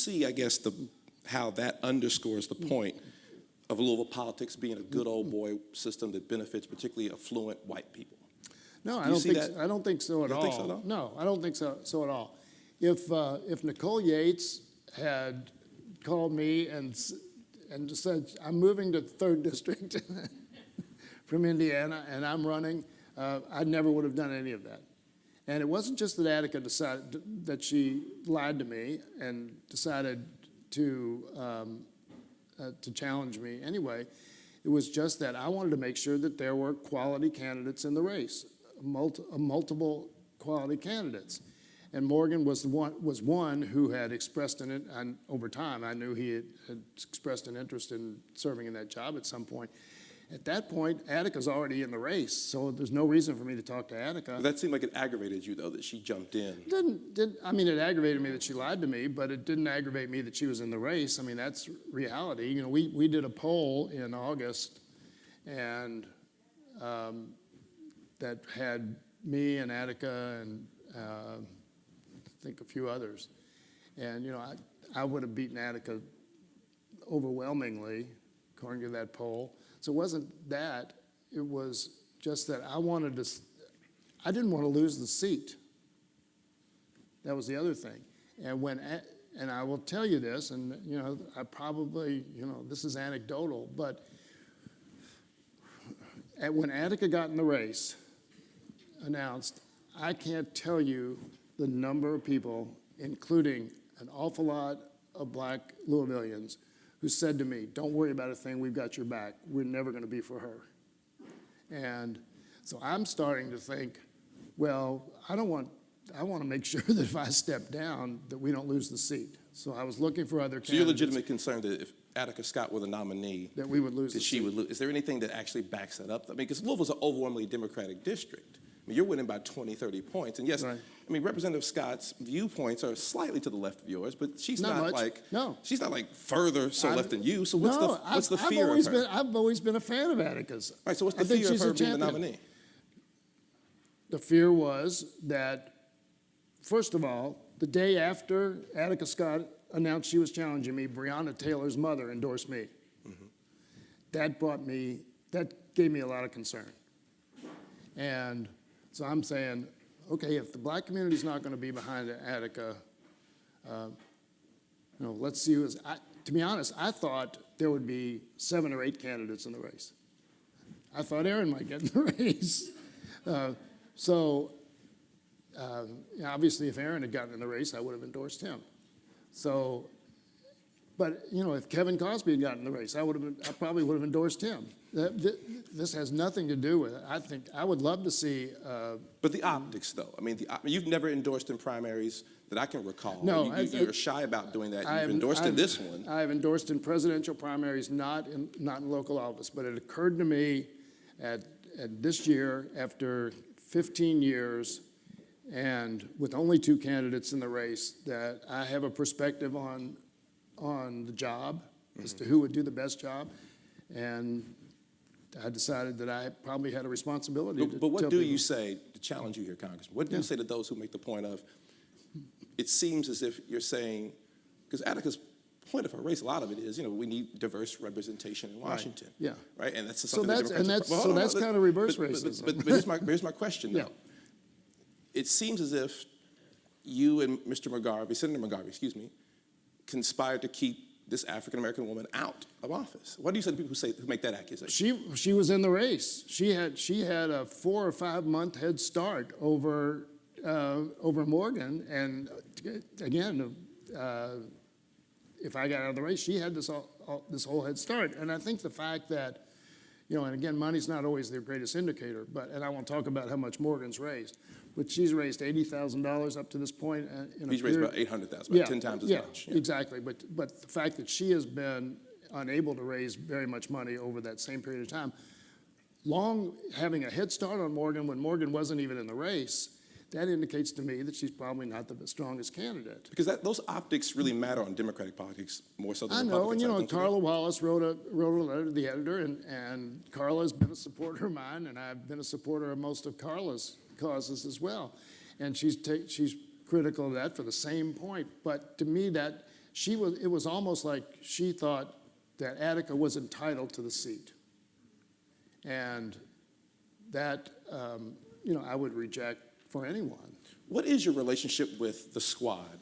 see, I guess, how that underscores the point of Louisville politics being a good old boy system that benefits particularly affluent white people? No, I don't think so at all. You don't think so at all? No, I don't think so at all. If Nicole Yates had called me and said, I'm moving to 3rd District from Indiana and I'm running, I never would have done any of that. And it wasn't just that Attica decided that she lied to me and decided to challenge me anyway. It was just that I wanted to make sure that there were quality candidates in the race, multiple quality candidates. And Morgan was one who had expressed and over time, I knew he had expressed an interest in serving in that job at some point. At that point, Attica's already in the race, so there's no reason for me to talk to Attica. That seemed like it aggravated you, though, that she jumped in. It aggravated me that she lied to me, but it didn't aggravate me that she was in the race. I mean, that's reality. You know, we did a poll in August, and that had me and Attica and I think a few others. And, you know, I would have beaten Attica overwhelmingly, according to that poll. So it wasn't that, it was just that I didn't want to lose the seat. That was the other thing. And I will tell you this, and you know, I probably, you know, this is anecdotal, but when Attica got in the race, announced, I can't tell you the number of people, including an awful lot of black Louisvillians, who said to me, don't worry about a thing, we've got your back. We're never going to be for her. And so I'm starting to think, well, I want to make sure that if I step down, that we don't lose the seat. So I was looking for other candidates. So you're legitimate concerned that if Attica Scott were the nominee, that we would lose the seat. She would lose. Is there anything that actually backs that up? I mean, because Louisville's an overwhelmingly Democratic district. I mean, you're winning by 20, 30 points. And yes, right. I mean, Representative Scott's viewpoints are slightly to the left of yours, but she's not like further left than you. So what's the fear of her? I've always been a fan of Attica's. All right, so what's the fear of her being the nominee? The fear was that, first of all, the day after Attica Scott announced she was challenging me, Breonna Taylor's mother endorsed me. Mm-hmm. That gave me a lot of concern. And so I'm saying, okay, if the black community's not going to be behind Attica, let's see who is. To be honest, I thought there would be 7 or 8 candidates in the race. I thought Aaron might get in the race. Obviously, if Aaron had gotten in the race, I would have endorsed him. So, but you know, if Kevin Cosby had gotten in the race, I probably would have endorsed him. This has nothing to do with it. I think I would love to see. But the optics, though. I mean, you've never endorsed in primaries that I can recall. No, you're shy about doing that. You've endorsed in this one. I have endorsed in presidential primaries, not in local office. But it occurred to me at this year, after 15 years, and with only 2 candidates in the race, that I have a perspective on the job, as to who would do the best job, and I decided that I probably had a responsibility to. But what do you say, to challenge you here, Congressman, what do you say to those who make the point of, it seems as if you're saying, because Attica's point of her race, a lot of it is, you know, we need diverse representation in Washington. Right. Yeah. Right? And that's something that's kind of reverse racism. But here's my question, though. Yeah. It seems as if you and Senator McGarvey, conspired to keep this African-American woman out of office. What do you say to people who make that accusation? She was in the race. She had a 4 or 5 month head start over Morgan. And again, if I got out of the race, she had this whole head start. And I think the fact that, you know, and again, money's not always the greatest indicator, and I won't talk about how much Morgan's raised, but she's raised $80,000 up to this point. He's raised about $800,000, about 10 times as much. Yeah, exactly. But the fact that she has been unable to raise very much money over that same period of time, having a head start on Morgan when Morgan wasn't even in the race, that indicates to me that she's probably not the strongest candidate. Because those optics really matter on Democratic politics more so than Republican. I know, and you know, Carla Wallace wrote a letter to the editor, and Carla's been a supporter of mine, and I've been a supporter of most of Carla's causes as well. And she's critical of that for the same point. But to me, that it was almost like she thought that Attica was entitled to the seat. And that, I would reject for anyone. What is your relationship with the squad?